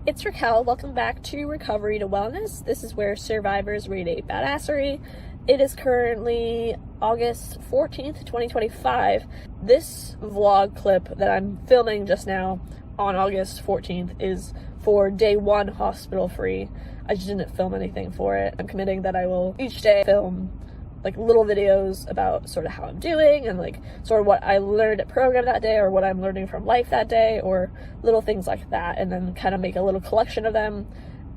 It's Raquel. Welcome back to Recovery to Wellness. This is where survivors radiate badassery. It is currently August 14th, 2025. This vlog clip that I'm filming just now on August 14th is for day one hospital free. I just didn't film anything for it. I'm committing that I will each day film like little videos about sort of how I'm doing and like sort of what I learned at program that day or what I'm learning from life that day or little things like that, and then kind of make a little collection of them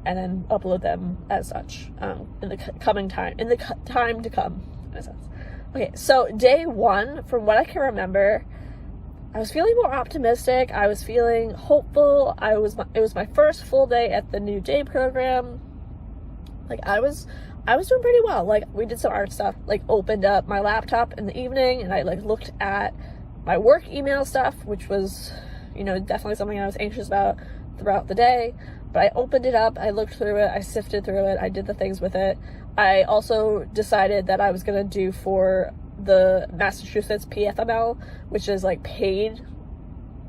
and then upload them as such in the time to come, in a sense. Okay, so day one, from what I can remember, I was feeling more optimistic. I was feeling hopeful. It was my first full day at the new day program. Like I was doing pretty well. Like we did some art stuff, like opened up my laptop in the evening and I like looked at my work email stuff, which was, you know, definitely something I was anxious about throughout the day. But I opened it up, I looked through it, I sifted through it, I did the things with it. I also decided that I was gonna do for the Massachusetts PFML, which is like paid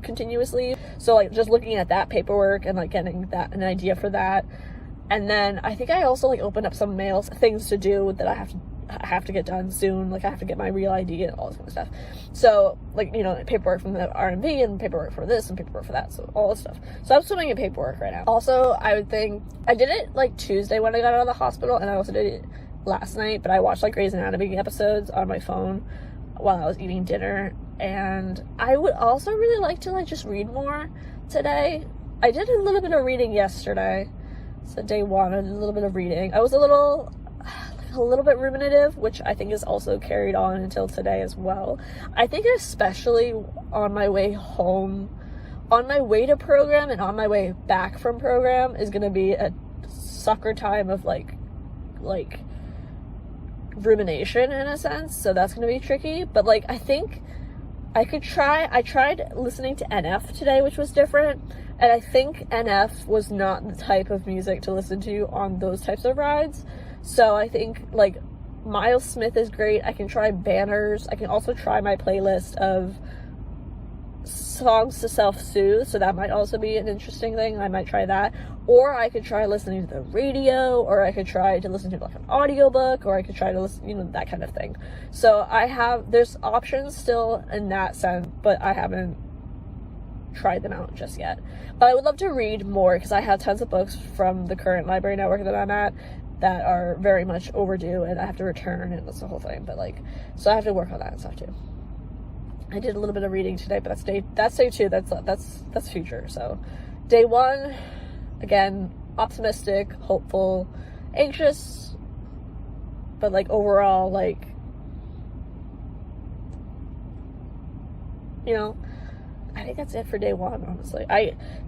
continuously. So like just looking at that paperwork and like getting that an idea for that. And then I think I also like opened up some mails, things to do that I have to get done soon. Like I have to get my real ID and all this kind of stuff. So like, you know, paperwork from the R&B and paperwork for this and paperwork for that. So all this stuff. So I'm swimming in paperwork right now. Also, I would think I did it like Tuesday when I got out of the hospital, and I also did it last night, but I watched like Grey's Anatomy episodes on my phone while I was eating dinner. And I would also really like to like just read more today. I did a little bit of reading yesterday. So day one, I did a little bit of reading. I was a little bit ruminative, which I think is also carried on until today as well. I think especially on my way home, on my way to program and on my way back from program is going to be a sucker time of like rumination in a sense. So that's going to be tricky. But like, I think I tried listening to NF today, which was different. And I think NF was not the type of music to listen to on those types of rides. So I think like Miles Smith is great. I can try Banners. I can also try my playlist of songs to self-soothe. So that might also be an interesting thing. I might try that. Or I could try listening to the radio, or I could try to listen to like an audiobook, or I could try to listen, you know, that kind of thing. So there's options still in that sense, but I haven't tried them out just yet. But I would love to read more because I have tons of books from the current library network that I'm at that are very much overdue and I have to return, and that's the whole thing. But like, so I have to work on that and stuff too. I did a little bit of reading today, but that's day two. That's future. So day one, again, optimistic, hopeful, anxious, but like overall, like, you know, I think that's it for day one, honestly.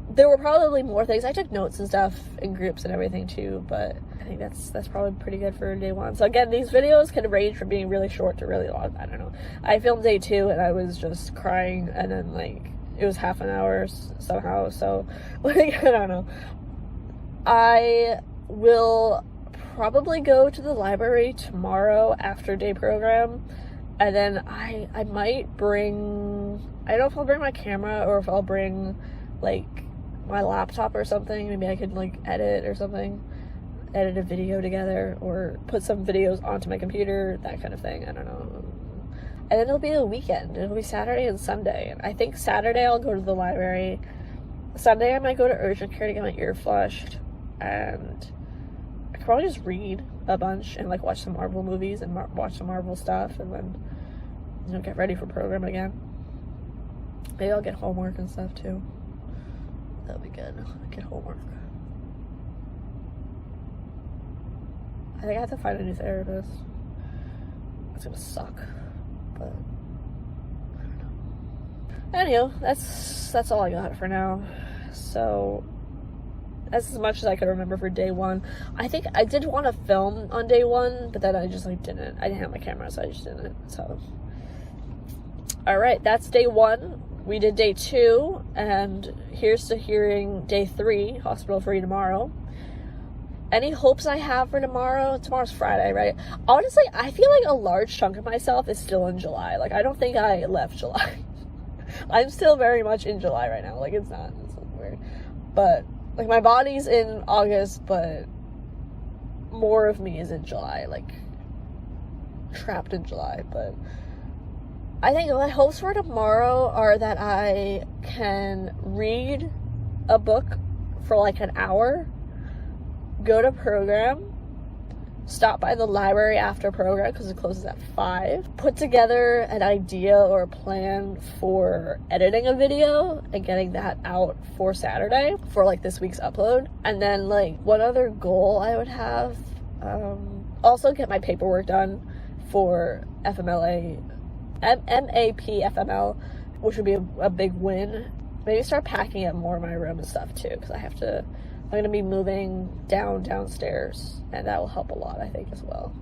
There were probably more things. I took notes and stuff in groups and everything too, but I think that's probably pretty good for day one. So again, these videos can range from being really short to really long. I don't know. I filmed day two and I was just crying, and then like it was half an hour somehow. So like, I don't know. I will probably go to the library tomorrow after day program, and then I might bring, I don't know if I'll bring my camera or if I'll bring like my laptop or something. Maybe I could like edit or something, edit a video together or put some videos onto my computer, that kind of thing. I don't know. And then it'll be a weekend. It'll be Saturday and Sunday. And I think Saturday I'll go to the library. Sunday I might go to urgent care to get my ear flushed. And I could probably just read a bunch and like watch some Marvel movies and watch some Marvel stuff, and then, you know, get ready for program again. Maybe I'll get homework and stuff too. That'll be good. I'll get homework. I think I have to find a new therapist. It's gonna suck, but I don't know. Anyway, that's all I got for now. So that's as much as I could remember for day one. I think I did want to film on day one, but then I just like didn't. I didn't have my camera, so I just didn't. So all right, that's day one. We did day two, and here's to hearing day three, hospital free tomorrow. Any hopes I have for tomorrow? Tomorrow's Friday, right? Honestly, I feel like a large chunk of myself is still in July. Like, I don't think I left July. I'm still very much in July right now. Like, it's weird. But like, my body's in August, but more of me is in July, like, trapped in July. But I think my hopes for tomorrow are that I can read a book for like an hour, go to program, stop by the library after program because it closes at 5, put together an idea or a plan for editing a video and getting that out for Saturday for like this week's upload. And then like one other goal I would have, also get my paperwork done for FMLA, MAPFML, which would be a big win. Maybe start packing up more of my room and stuff too, because I'm going to be moving downstairs, and that will help a lot, I think, as well.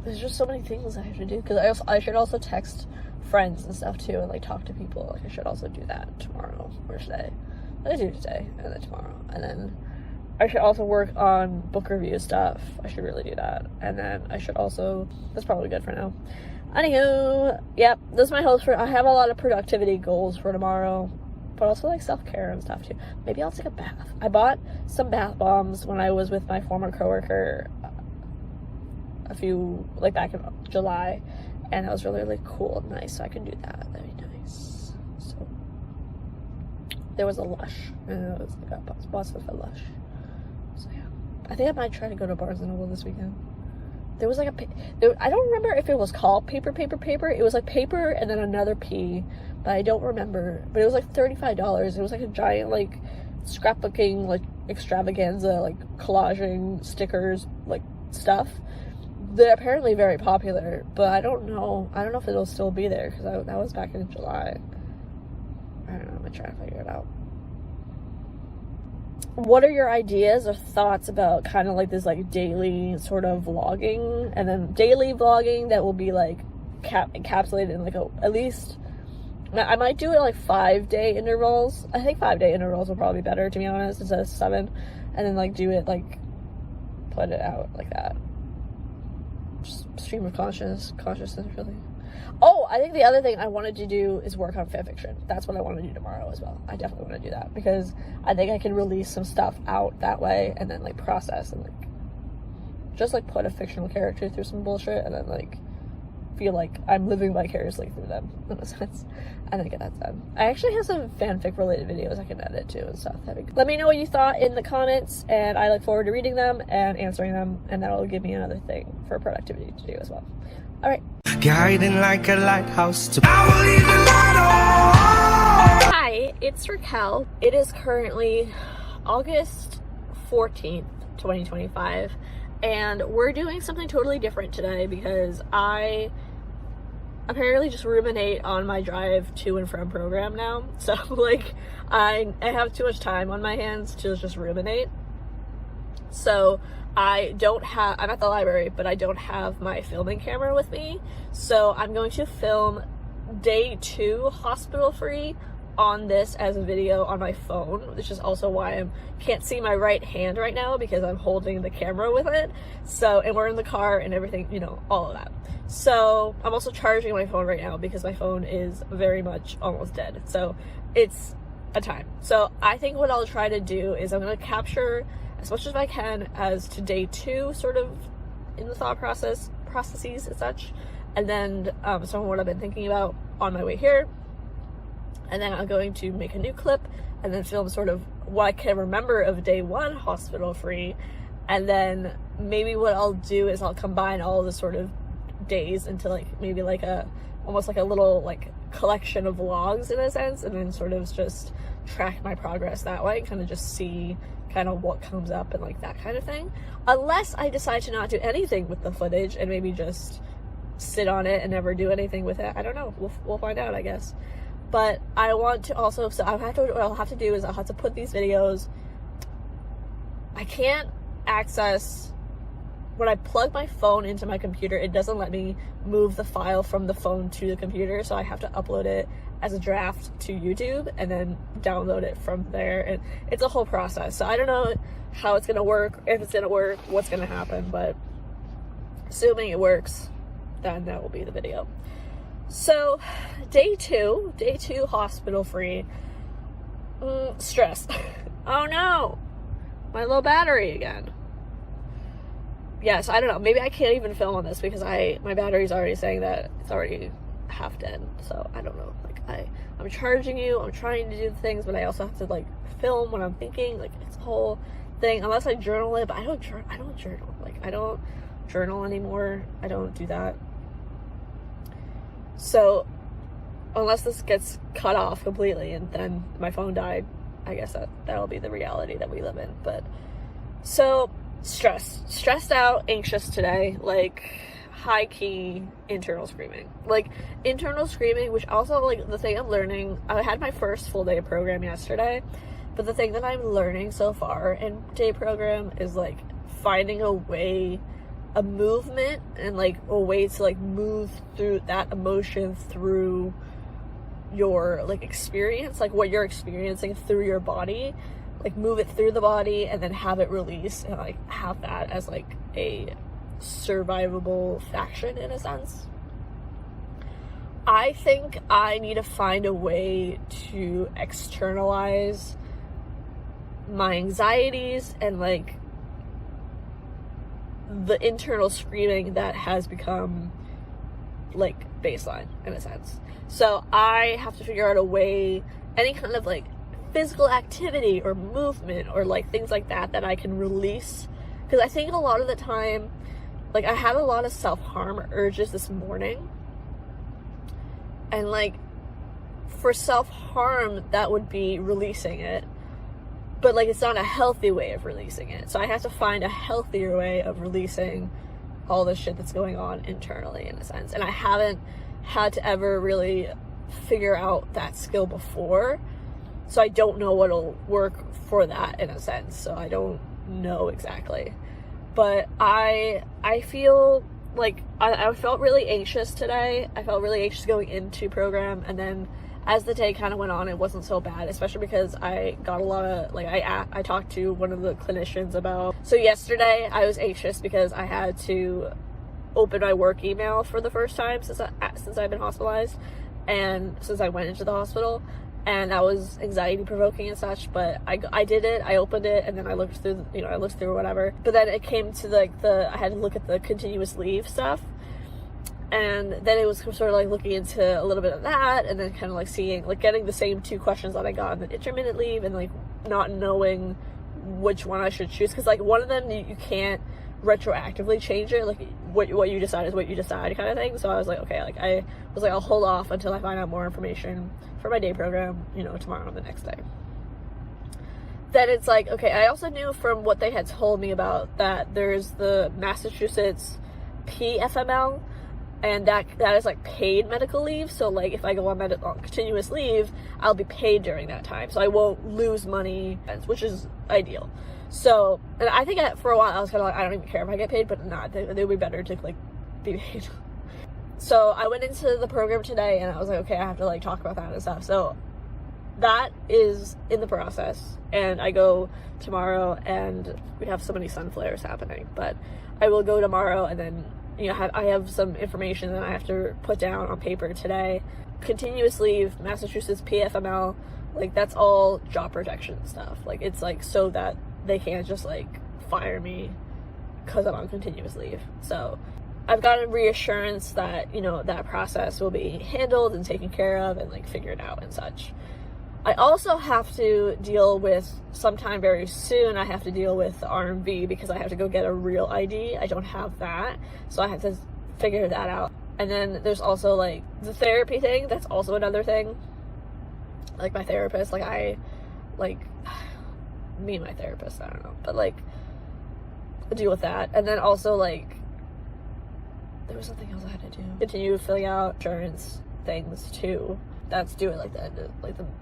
There's just so many things I have to do, because I should also text friends and stuff too, and like talk to people. Like, I should also do that tomorrow or today. I do today and then tomorrow, and then I should also work on book review stuff. I should really do that, and then I should also, that's probably good for now. Anywho, yep, this is my hopes for, I have a lot of productivity goals for tomorrow, but also like self-care and stuff too. Maybe I'll take a bath. I bought some bath bombs when I was with my former coworker back in July, and that was really, really cool and nice, so I can do that. That'd be nice. So there was a Lush, and it was like a bought stuff at Lush. So yeah, I think I might try to go to Barnes & Noble this weekend. There was like I don't remember if it was called paper. It was like paper and then another P, but I don't remember. But it was like $35. It was like a giant like scrapbooking like extravaganza, like collaging stickers, like stuff. They're apparently very popular, but I don't know if it'll still be there, because that was back in July. I don't know, I'm gonna try to figure it out. What are your ideas or thoughts about kind of like this like daily sort of vlogging, and then daily vlogging that will be like encapsulated in like at least, I might do it like 5-day intervals. I think 5-day intervals will probably be better, to be honest, instead of 7, and then like do it like, put it out like that. Just stream of consciousness really. Oh, I think the other thing I wanted to do is work on fanfiction. That's what I want to do tomorrow as well. I definitely want to do that, because I think I can release some stuff out that way, and then like process and like just like put a fictional character through some bullshit, and then like feel like I'm living vicariously through them in a sense, and then get that done. I actually have some fanfic related videos I can edit too and stuff. Let me know what you thought in the comments, and I look forward to reading them and answering them, and that'll give me another thing for productivity to do as well. All right. Guiding like a lighthouse to I will leave the light on. Hi, it's Raquel. It is currently August 14th, 2025, and we're doing something totally different today because I apparently just ruminate on my drive to and from program now. So like I have too much time on my hands to just ruminate. So I'm at the library, but I don't have my filming camera with me. So I'm going to film day 2 hospital free on this as a video on my phone, which is also why I can't see my right hand right now, because I'm holding the camera with it. So, and we're in the car and everything, you know, all of that. So I'm also charging my phone right now because my phone is very much almost dead. So it's a time. So I think what I'll try to do is I'm going to capture as much as I can as to day 2, sort of in the thought processes and such, and then some of what I've been thinking about on my way here, and then I'm going to make a new clip and then film sort of what I can remember of day 1 hospital free, and then maybe what I'll do is I'll combine all the sort of days into like maybe like almost like a little like collection of vlogs in a sense, and then sort of just track my progress that way, kind of just see kind of what comes up and like that kind of thing, unless I decide to not do anything with the footage and maybe just sit on it and never do anything with it. I don't know, we'll find out, I guess. But I want to also, so what I'll have to do is I'll have to put these videos, I can't access, when I plug my phone into my computer, it doesn't let me move the file from the phone to the computer, so I have to upload it as a draft to YouTube and then download it from there, and it's a whole process. So I don't know how it's gonna work, if it's gonna work, what's gonna happen, but assuming it works, then that will be the video. So day 2 hospital free. Stress. Oh no, my low battery again. Yes, I don't know. Maybe I can't even film on this because my battery's already saying that it's already half dead. So I don't know. Like I'm charging you. I'm trying to do the things, but I also have to like film when I'm thinking. Like it's a whole thing. Unless I journal it, but I don't journal. Like I don't journal anymore. I don't do that. So unless this gets cut off completely and then my phone died, I guess that'll be the reality that we live in. But so stressed out, anxious today, like high key internal screaming, which also like the thing I'm learning. I had my first full day program yesterday, but the thing that I'm learning so far in day program is like finding a movement and like a way to like move through that emotion through your like experience, like what you're experiencing through your body, like move it through the body and then have it release and like have that as like a survivable faction in a sense. I think I need to find a way to externalize my anxieties and like the internal screaming that has become like baseline in a sense. So I have to figure out a way, any kind of like physical activity or movement or like things like that I can release, because I think a lot of the time, like I had a lot of self-harm urges this morning, and like for self-harm that would be releasing it, but like it's not a healthy way of releasing it. So I have to find a healthier way of releasing all the shit that's going on internally in a sense, and I haven't had to ever really figure out that skill before, so I don't know what'll work for that in a sense. So I don't know exactly, but I feel like I felt really anxious today. I felt really anxious going into program, and then as the day kind of went on, it wasn't so bad, especially because I got a lot of, like, I talked to one of the clinicians about, so yesterday I was anxious because I had to open my work email for the first time since I've been hospitalized, and since I went into the hospital, and that was anxiety provoking and such, but I did it. I opened it, and then I looked through, I looked through whatever, but then it came to like I had to look at the continuous leave stuff, and then it was sort of like looking into a little bit of that, and then kind of like seeing, like getting the same two questions that I got in the intermittent leave, and like not knowing which one I should choose, because like one of them you can't retroactively change it, like what you decide is what you decide kind of thing. So I was like, okay, like I was like, I'll hold off until I find out more information for my day program, tomorrow or the next day. Then it's like, okay, I also knew from what they had told me about that there's the Massachusetts PFML, and that is like paid medical leave. So like if I go on continuous leave, I'll be paid during that time, so I won't lose money, which is ideal. So, and I think for a while I was kind of like, I don't even care if I get paid, but nah, it would be better to like be paid. So I went into the program today, and I was like, okay, I have to like talk about that and stuff. So that is in the process, and I go tomorrow, and we have so many sun flares happening, but I will go tomorrow, and then I have some information that I have to put down on paper today. Continuous leave, Massachusetts PFML, like that's all job protection stuff. Like it's like so that they can't just like fire me because I'm on continuous leave. So I've gotten reassurance that that process will be handled and taken care of and like figured out and such. I also have to deal with, sometime very soon, I have to deal with the RMV because I have to go get a real ID. I don't have that, so I have to figure that out. And then there's also like the therapy thing. That's also another thing. Like my therapist, me and my therapist, I don't know, but like deal with that. And then also like there was something else I had to do. Continue filling out insurance things too. That's due at like the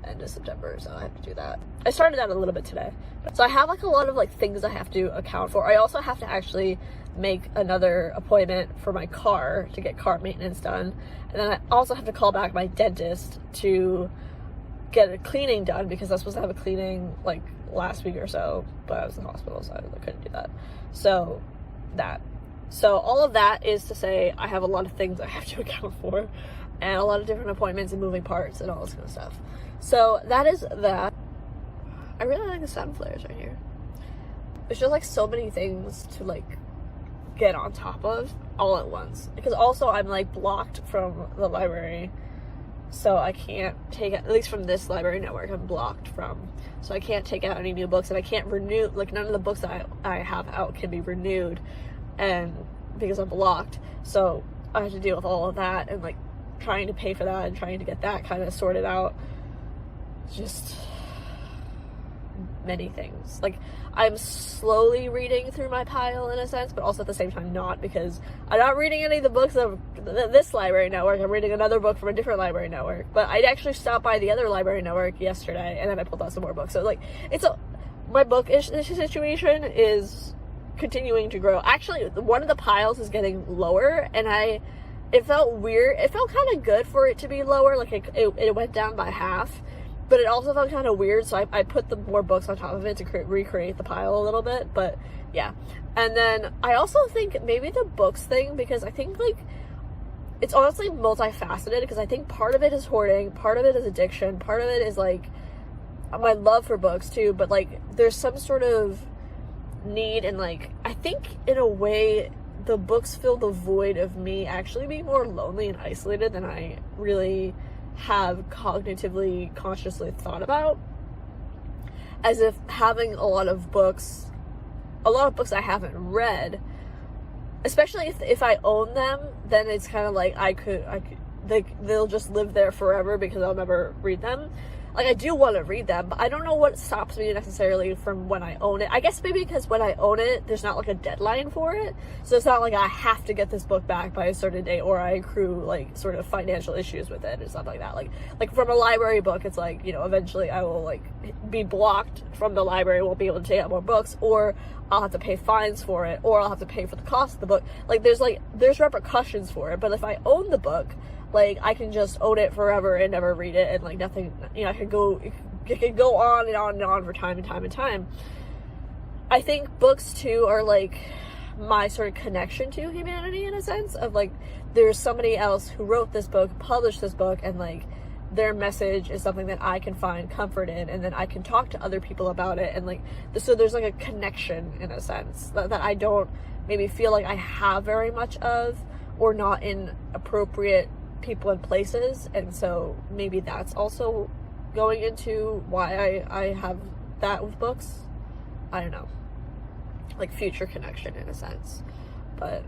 end of September, so I have to do that. I started that a little bit today. So I have like a lot of like things I have to account for. I also have to actually make another appointment for my car to get car maintenance done. And then I also have to call back my dentist to get a cleaning done because I was supposed to have a cleaning like last week or so, but I was in the hospital, so I couldn't do that. So all of that is to say I have a lot of things I have to account for, and a lot of different appointments and moving parts and all this kind of stuff. So that is that. I really like the sun flares right here. it's just like so many things to like get on top of all at once, because also I'm like blocked from the library, so I can't take, at least from this library network, I'm blocked from, so I can't take out any new books, and I can't renew, like none of the books that I have out can be renewed, and because I'm blocked, so I have to deal with all of that, and like trying to pay for that and trying to get that kind of sorted out. Just many things. Like, I'm slowly reading through my pile in a sense, but also at the same time not, because I'm not reading any of the books of this library network. I'm reading another book from a different library network, but I actually stopped by the other library network yesterday, and then I pulled out some more books. So like, my book situation is continuing to grow. Actually, one of the piles is getting lower, and it felt weird. It felt kind of good for it to be lower, like it went down by half, but it also felt kind of weird, so I put the more books on top of it to recreate the pile a little bit, but yeah. And then I also think maybe the books thing, because I think like it's honestly multifaceted, because I think part of it is hoarding, part of it is addiction, part of it is like my love for books too, but like there's some sort of need, and like I think in a way the books fill the void of me actually being more lonely and isolated than I really have cognitively consciously thought about, as if having a lot of books I haven't read, especially if I own them, then it's kind of like I could they'll just live there forever because I'll never read them. Like, I do want to read them, but I don't know what stops me necessarily from when I own it. I guess maybe because when I own it, there's not like a deadline for it. So it's not like I have to get this book back by a certain date, or I accrue like sort of financial issues with it and stuff like that. Like from a library book, it's like, you know, eventually I will like be blocked from the library, won't be able to take out more books, or I'll have to pay fines for it, or I'll have to pay for the cost of the book. Like there's repercussions for it. But if I own the book, like, I can just own it forever and never read it, and like nothing, you know, it could go on and on and on for time and time and time. I think books too are like my sort of connection to humanity, in a sense of like there's somebody else who wrote this book, published this book, and like their message is something that I can find comfort in, and then I can talk to other people about it, and like so there's like a connection in a sense that I don't maybe feel like I have very much of, or not in appropriate people and places. And so maybe that's also going into why I have that with books. I don't know, like future connection in a sense. But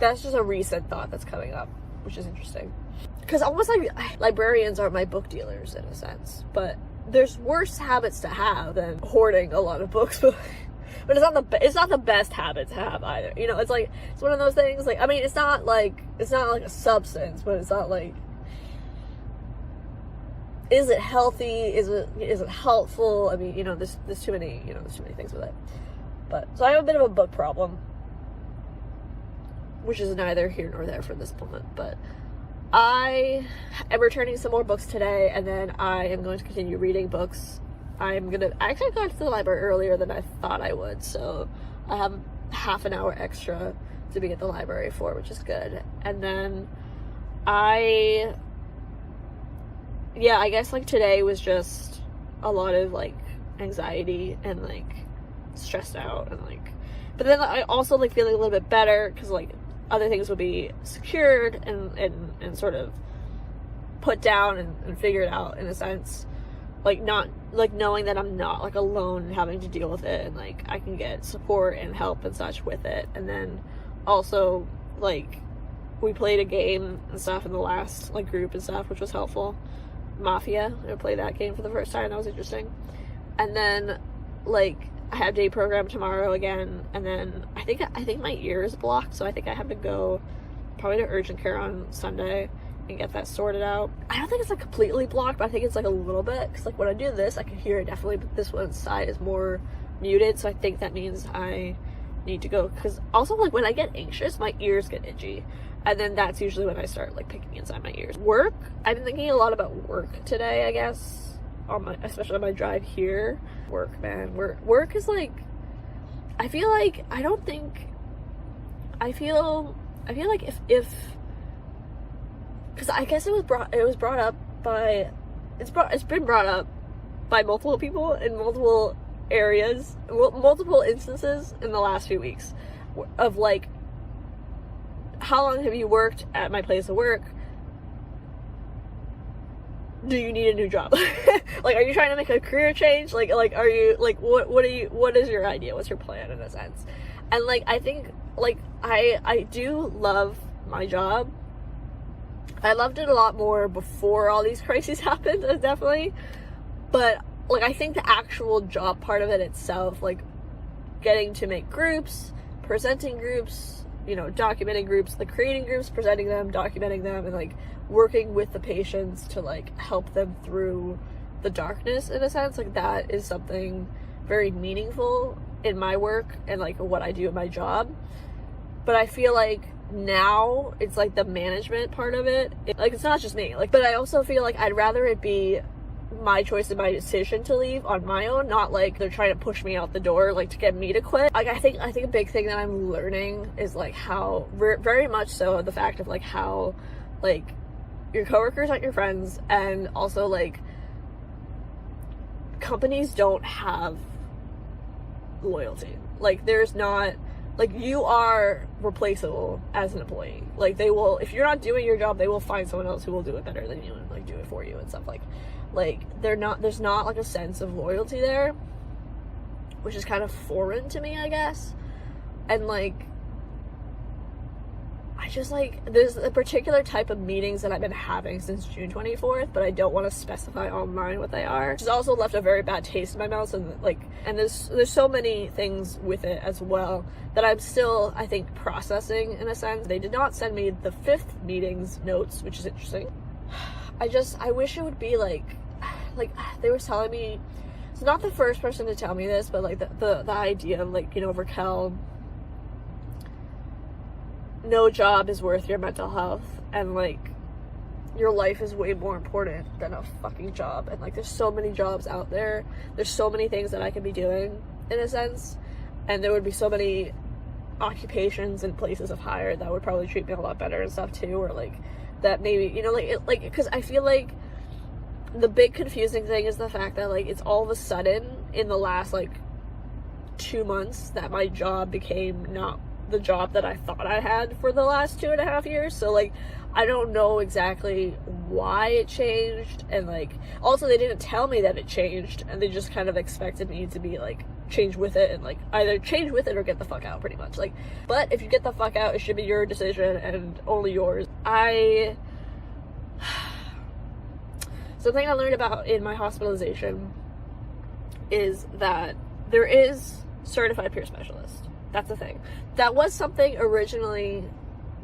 that's just a recent thought that's coming up, which is interesting, because almost like librarians are my book dealers in a sense, but there's worse habits to have than hoarding a lot of books. But it's not the best habit to have either. You know, it's like, it's one of those things, like, I mean, it's not like a substance, but it's not like, is it healthy? Is it helpful? I mean, you know, there's too many things with it. But, so I have a bit of a book problem, which is neither here nor there for this moment, but I am returning some more books today, and then I am going to continue reading books. I actually got to the library earlier than I thought I would, so I have half an hour extra to be at the library for, which is good. And then I guess like today was just a lot of like anxiety and like stressed out, and like, but then I also like feeling a little bit better because like other things will be secured and sort of put down and figured out in a sense. Like, not like knowing that I'm not like alone and having to deal with it, and like I can get support and help and such with it. And then also like we played a game and stuff in the last like group and stuff, which was helpful. Mafia, I played that game for the first time. That was interesting. And then like I have day program tomorrow again, and then I think my ear is blocked, so I think I have to go probably to urgent care on Sunday and get that sorted out. I don't think it's like completely blocked, but I think it's like a little bit, because like when I do this I can hear it definitely, but this one side is more muted, so I think that means I need to go, because also like when I get anxious my ears get itchy, and then that's usually when I start like picking inside my ears. Work, I've been thinking a lot about work today, I guess, especially on my drive here. Work, man, work is like, I feel like if because I guess it's been brought up by multiple people in multiple areas, multiple instances in the last few weeks of like, how long have you worked at my place of work? Do you need a new job? Like, are you trying to make a career change? Like, are you, like, what is your idea? What's your plan in a sense? And like, I think, like, I do love my job. I loved it a lot more before all these crises happened, definitely. But like, I think the actual job part of it itself, like getting to make groups, presenting groups, you know, documenting groups, like creating groups, presenting them, documenting them, and like working with the patients to like help them through the darkness in a sense, like that is something very meaningful in my work and like what I do in my job. But I feel like now it's like the management part of it, like it's not just me, like, but I also feel like I'd rather it be my choice and my decision to leave on my own, not like they're trying to push me out the door, like to get me to quit. Like I think a big thing that I'm learning is like how very much so the fact of like how like your coworkers aren't your friends, and also like companies don't have loyalty. Like there's not, like you are replaceable as an employee. Like they will, if you're not doing your job, they will find someone else who will do it better than you and like do it for you and stuff. Like there's not like a sense of loyalty there, which is kind of foreign to me, I guess. And like I just like, there's a particular type of meetings that I've been having since June 24th, but I don't want to specify online what they are, which has also left a very bad taste in my mouth. And like, and there's so many things with it as well that I'm still, I think, processing in a sense. They did not send me the 5th meeting's notes, which is interesting. I wish it would be like they were telling me, it's not the first person to tell me this, but like the idea of like, you know, Raquel, no job is worth your mental health, and like your life is way more important than a fucking job. And like there's so many jobs out there, there's so many things that I could be doing in a sense, and there would be so many occupations and places of hire that would probably treat me a lot better and stuff too, or like that maybe, you know, like because I feel like the big confusing thing is the fact that like it's all of a sudden in the last like 2 months that my job became not the job that I thought I had for the last 2.5 years. So like I don't know exactly why it changed, and like also they didn't tell me that it changed, and they just kind of expected me to be like change with it, and like either change with it or get the fuck out, pretty much. Like, but if you get the fuck out, it should be your decision and only yours. Something I learned about in my hospitalization is that there is certified peer specialist. That's the thing. That was something originally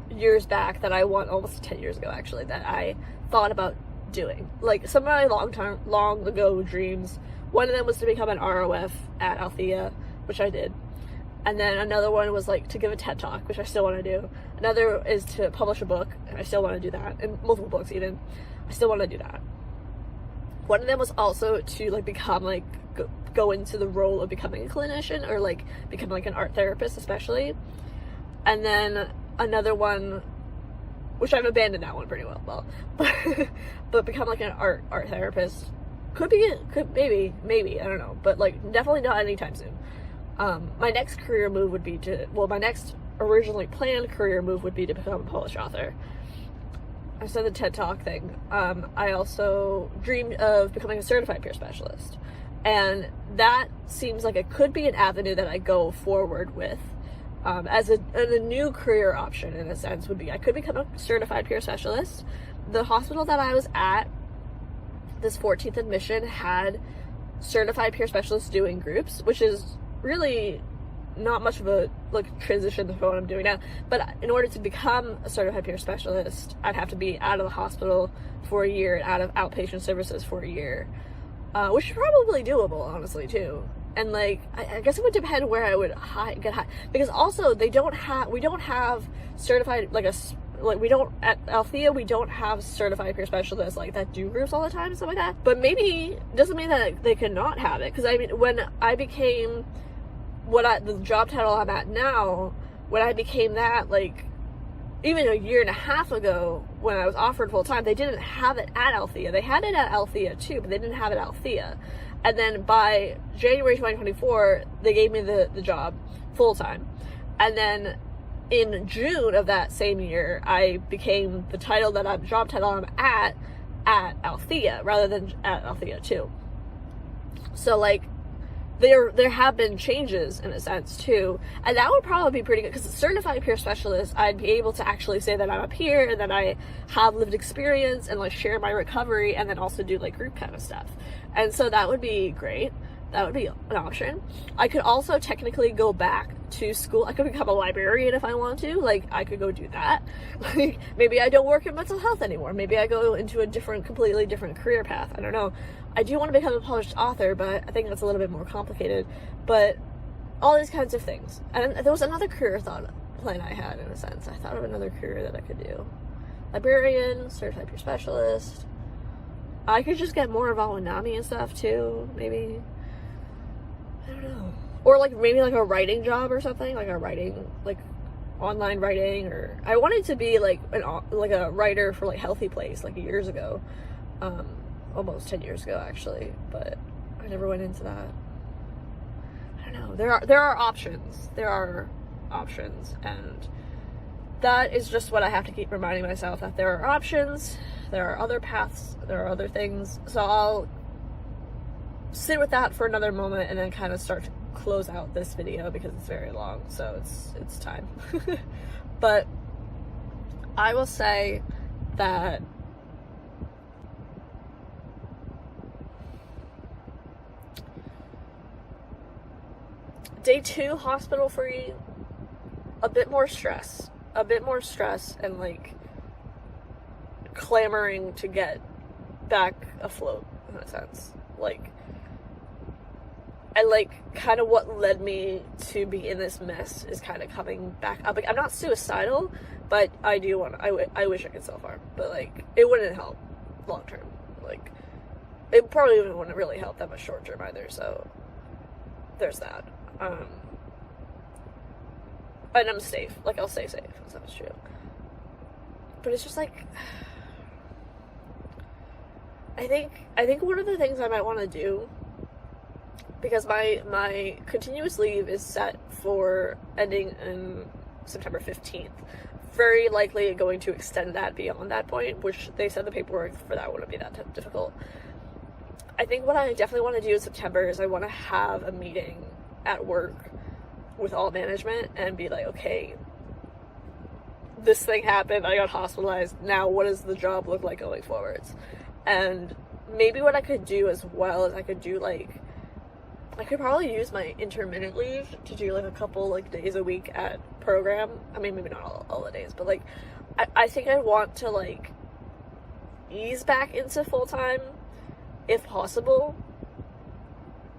years back that I want, almost 10 years ago actually, that I thought about doing. Like some of my long ago dreams, one of them was to become an ROF at Althea, which I did. And then another one was like to give a TED Talk, which I still want to do. Another is to publish a book, and I still want to do that. And multiple books even. I still want to do that. One of them was also to like become like, go into the role of becoming a clinician, or like become like an art therapist especially. And then another one, which I've abandoned that one pretty well, but become like an art therapist. Could maybe, I don't know, but like definitely not anytime soon. My next career move would be my next originally planned career move would be to become a published author. I said the TED Talk thing. I also dreamed of becoming a certified peer specialist. And that seems like it could be an avenue that I go forward with as a new career option, in a sense, would be I could become a certified peer specialist. The hospital that I was at, this 14th admission, had certified peer specialists doing groups, which is really not much of a like transition from what I'm doing now. But in order to become a certified peer specialist, I'd have to be out of the hospital for a year and out of outpatient services for a year. Which is probably doable, honestly, too. And like, I guess it would depend where I would get high, because also we don't have certified at Althea we don't have certified peer specialists like that do groups all the time and stuff like that. But maybe doesn't mean that they cannot have it, because I mean, when I became the job title I'm at now, when I became that, like even a year and a half ago when I was offered full time, they didn't have it at Althea. They had it at Althea too, but they didn't have it at Althea. And then by January 2024, they gave me the job full-time. And then in June of that same year, I became the job title I'm at Althea, rather than at Althea 2. So, like, there have been changes in a sense too, and that would probably be pretty good, because as a certified peer specialist, I'd be able to actually say that I'm a peer and that I have lived experience and like share my recovery, and then also do like group kind of stuff. And so that would be great. That would be an option. I could also technically go back to school. I could become a librarian if I want to. Like, I could go do that. Like, maybe I don't work in mental health anymore. Maybe I go into a completely different career path. I don't know. I do want to become a published author, but I think that's a little bit more complicated. But all these kinds of things. And there was another career plan I had, in a sense. I thought of another career that I could do. Librarian, certified peer specialist. I could just get more involved with NAMI and stuff too, maybe. I don't know. Or like maybe like a writing job or something, like online writing, or I wanted to be like a writer for like Healthy Place like years ago, almost 10 years ago actually, but I never went into that. I don't know. There are options. There are options, and that is just what I have to keep reminding myself, that there are options, there are other paths, there are other things. So I'll sit with that for another moment and then kind of start to close out this video because it's very long, so it's time. But I will say that day 2 hospital free, a bit more stress and like clamoring to get back afloat, in a sense. Like, and like kind of what led me to be in this mess is kind of coming back up. Like, I'm not suicidal, but I wish I could self-harm, but like it wouldn't help long term. Like, it probably even wouldn't really help that much short term either, so there's that. And I'm safe. Like, I'll stay safe, so that's true. But it's just like, I think one of the things I might want to do, because my continuous leave is set for ending in September 15th. Very likely going to extend that beyond that point, which they said the paperwork for that wouldn't be that difficult. I think what I definitely want to do in September is I want to have a meeting at work with all management and be like, okay, this thing happened, I got hospitalized, now what does the job look like going forwards? And maybe what I could do as well is I could do like, I could probably use my intermittent leave to do like a couple like days a week at program. I mean, maybe not all the days, but like I think I want to like ease back into full-time if possible,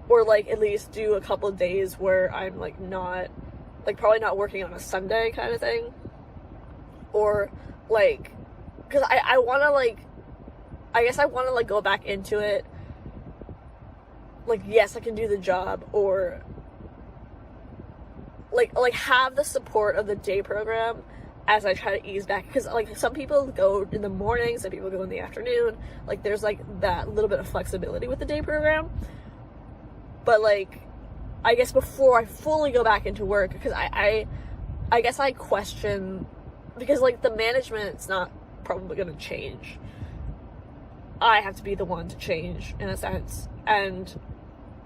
or like at least do a couple of days where I'm like not, like probably not working on a Sunday kind of thing, or like, because I want to like, I guess I want to like go back into it like, yes, I can do the job, or like have the support of the day program as I try to ease back, because like some people go in the morning, some people go in the afternoon, like there's like that little bit of flexibility with the day program. But like, I guess before I fully go back into work, because I guess I question, because like the management's not probably going to change, I have to be the one to change in a sense, and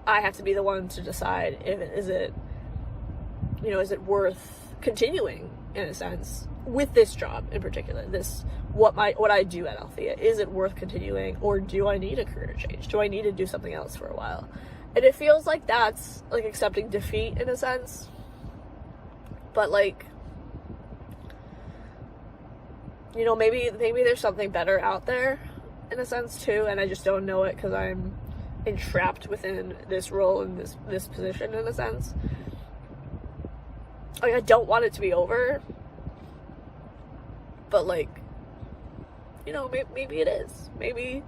I have to be the one to decide if is it worth continuing in a sense with this job in particular, what I do at Althea, is it worth continuing, or do I need a career change? Do I need to do something else for a while? And it feels like that's like accepting defeat in a sense, but like, you know, maybe there's something better out there in a sense too, and I just don't know it because I'm entrapped within this role and this position in a sense. Like, I don't want it to be over, but like, you know, maybe it is. Maybe,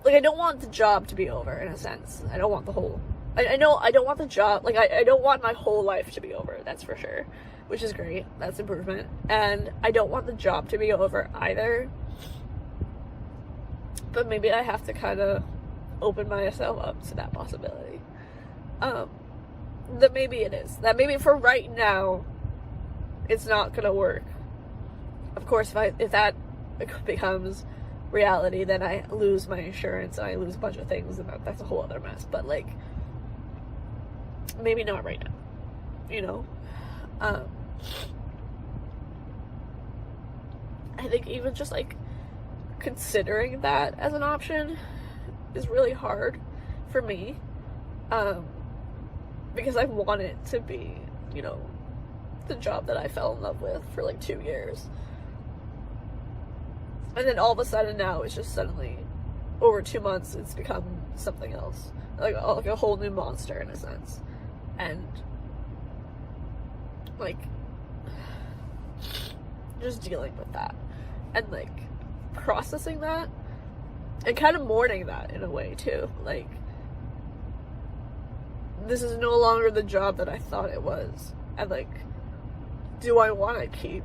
like, I don't want the job to be over in a sense. I don't want the whole, I know I don't want the job, like I don't want my whole life to be over, that's for sure, which is great, that's improvement. And I don't want the job to be over either, but maybe I have to kind of open myself up to that possibility. That maybe it is. That maybe for right now, it's not gonna work. Of course, if that becomes reality, then I lose my insurance and I lose a bunch of things, and that's a whole other mess. But like, maybe not right now, you know. I think even just like considering that as an option is really hard for me, because I want it to be, you know, the job that I fell in love with for like 2 years. And then all of a sudden now it's just suddenly, over 2 months, it's become something else. Like a whole new monster in a sense. And, like, just dealing with that. And, like, processing that. And kind of mourning that in a way, too. Like, this is no longer the job that I thought it was. And, like, do I want to keep,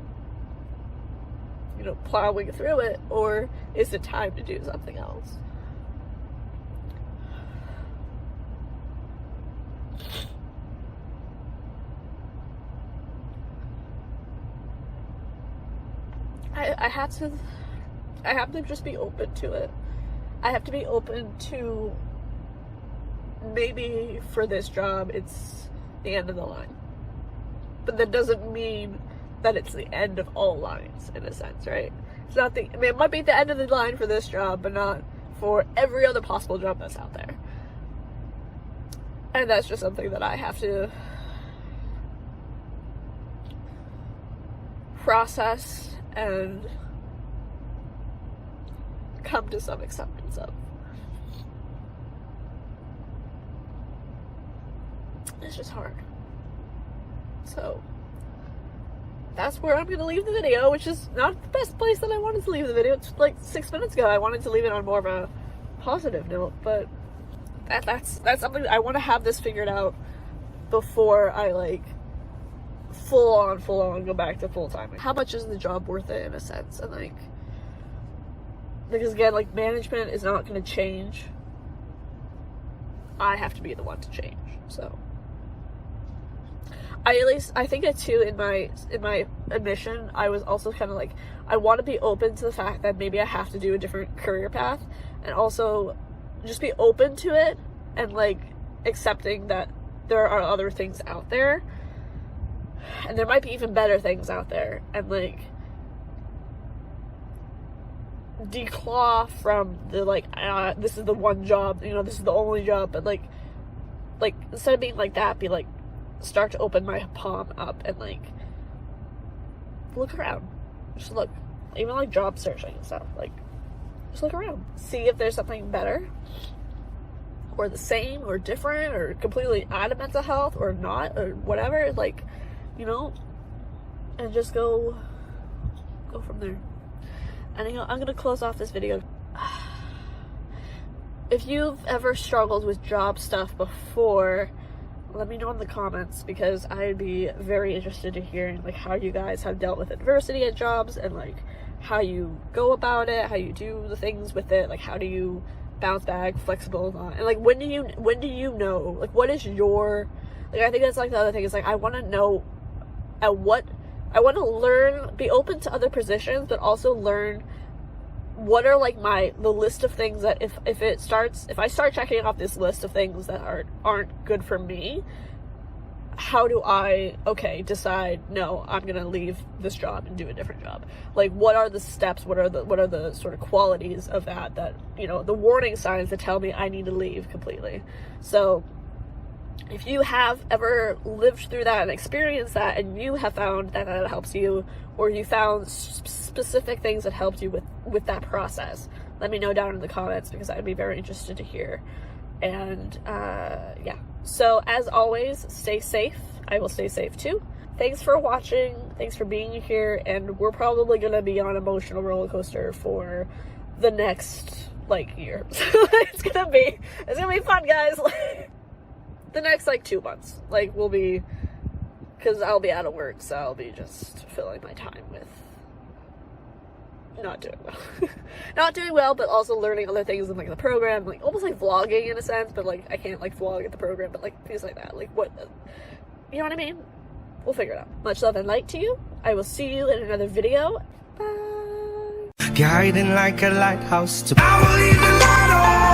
you know, plowing through it, or is it time to do something else? I have to just be open to it. I have to be open to, maybe for this job it's the end of the line, but that doesn't mean that it's the end of all lines, in a sense, right? It's not I mean, it might be the end of the line for this job, but not for every other possible job that's out there. And that's just something that I have to process and come to some acceptance of. It's just hard. So that's where I'm gonna leave the video, which is not the best place that I wanted to leave the video. It's like 6 minutes ago I wanted to leave it on more of a positive note, but that's something I want to have this figured out before I like full on go back to full-time. How much is the job worth it, in a sense? And like, because again, like, management is not going to change. I have to be the one to change. So I think that too, in my admission, I was also kind of like, I want to be open to the fact that maybe I have to do a different career path, and also just be open to it, and like accepting that there are other things out there, and there might be even better things out there, and like declaw from the like, this is the one job, you know, this is the only job, but like instead of being like that, be like, start to open my palm up and like look around. Just look. Even like job searching and stuff. Like, just look around. See if there's something better, or the same, or different, or completely out of mental health, or not, or whatever. Like, you know, and just go from there. And, you know, I'm gonna close off this video. If you've ever struggled with job stuff before, let me know in the comments, because I'd be very interested to hearing like how you guys have dealt with adversity at jobs, and like how you go about it, how you do the things with it, like how do you bounce back, flexible, and like when do you know, like what is your, like, I think that's like the other thing is like, I want to know I want to learn, be open to other positions, but also learn what are like the list of things that if I start checking off this list of things that aren't good for me, how do I decide, no, I'm gonna leave this job and do a different job? Like, what are the steps, what are the sort of qualities of that, you know, the warning signs that tell me I need to leave completely? So if you have ever lived through that and experienced that, and you have found that helps you, or you found specific things that helped you with that process, let me know down in the comments, because I'd be very interested to hear. And yeah, so as always, stay safe. I will stay safe too. Thanks for watching, thanks for being here, and we're probably gonna be on an emotional roller coaster for the next like year. it's gonna be fun, guys. The next like 2 months, like, will be, because I'll be out of work, so I'll be just filling my time with not doing well. Not doing well, but also learning other things in like the program, like almost like vlogging in a sense, but like I can't like vlog at the program, but like things like that. Like what, you know what I mean? We'll figure it out. Much love and light to you. I will see you in another video. Bye. Guiding like a lighthouse to I will leave the light on.